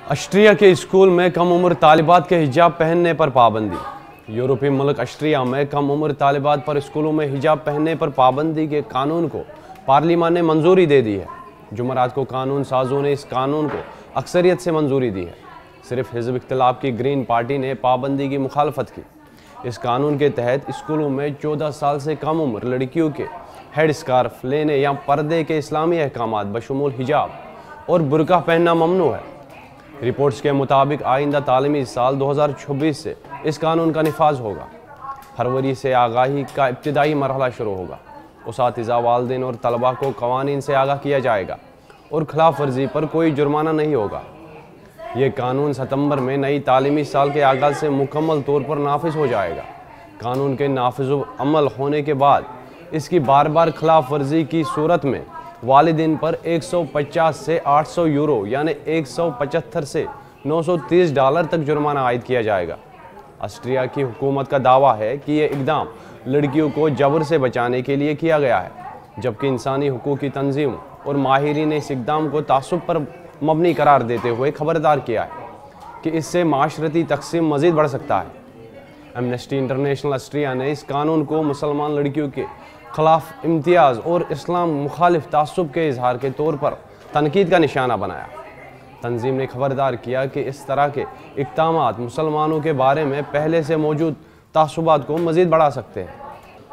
Austria کے school میں کم عمر طالبات کے حجاب پہننے پر پابندی۔ یورپی ملک آسٹریا میں کم عمر طالبات پر اسکولوں میں حجاب پہننے پر پابندی کے قانون کو پارلیمان نے منظوری دے دی ہے۔ جمعرات کو قانون سازوں نے اس قانون کو اکثریت سے منظوری دی ہے۔ صرف حزب اختلاف کی گرین پارٹی نے پابندی کی مخالفت کی۔ اس قانون کے تحت اسکولوں میں 14 سال سے کم عمر لڑکیوں کے ہیڈ اسکارف لینے یا پردے کے اسلامی احکامات بشمول حجاب اور برقع پہننا ممنوع ہے۔ رپورٹس کے مطابق آئندہ تعلیمی سال 2026 سے اس قانون کا نفاذ ہوگا۔ فروری سے آگاہی کا ابتدائی مرحلہ شروع ہوگا۔ اساتذہ، والدین اور طلباء کو قوانین سے آگاہ کیا جائے گا اور خلاف ورزی پر کوئی جرمانہ نہیں ہوگا۔ یہ قانون ستمبر میں نئی تعلیمی سال کے آغاز سے مکمل طور پر نافذ ہو جائے گا۔ قانون کے نافذ عمل ہونے کے بعد اس کی بار بار خلاف ورزی کی صورت میں والدین پر 150 سے 800 یورو یعنی 175 سے $930 تک جرمانہ عائد کیا جائے گا۔ آسٹریا کی حکومت کا دعویٰ ہے کہ یہ اقدام لڑکیوں کو جبر سے بچانے کے لیے کیا گیا ہے، جبکہ انسانی حقوق کی تنظیموں اور ماہرین نے اس اقدام کو تعصب پر مبنی قرار دیتے ہوئے خبردار کیا ہے کہ اس سے معاشرتی تقسیم مزید بڑھ سکتا ہے۔ ایمنسٹی انٹرنیشنل آسٹریا نے اس قانون کو مسلمان لڑکیوں کے خلاف امتیاز اور اسلام مخالف تعصب کے اظہار کے طور پر تنقید کا نشانہ بنایا۔ تنظیم نے خبردار کیا کہ اس طرح کے اقدامات مسلمانوں کے بارے میں پہلے سے موجود تعصبات کو مزید بڑھا سکتے ہیں۔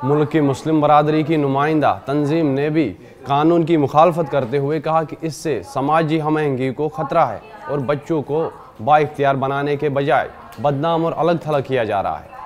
ملک کی مسلم برادری کی نمائندہ تنظیم نے بھی قانون کی مخالفت کرتے ہوئے کہا کہ اس سے سماجی ہم آہنگی کو خطرہ ہے اور بچوں کو با اختیار بنانے کے بجائے بدنام اور الگ تھلگ کیا جا رہا ہے۔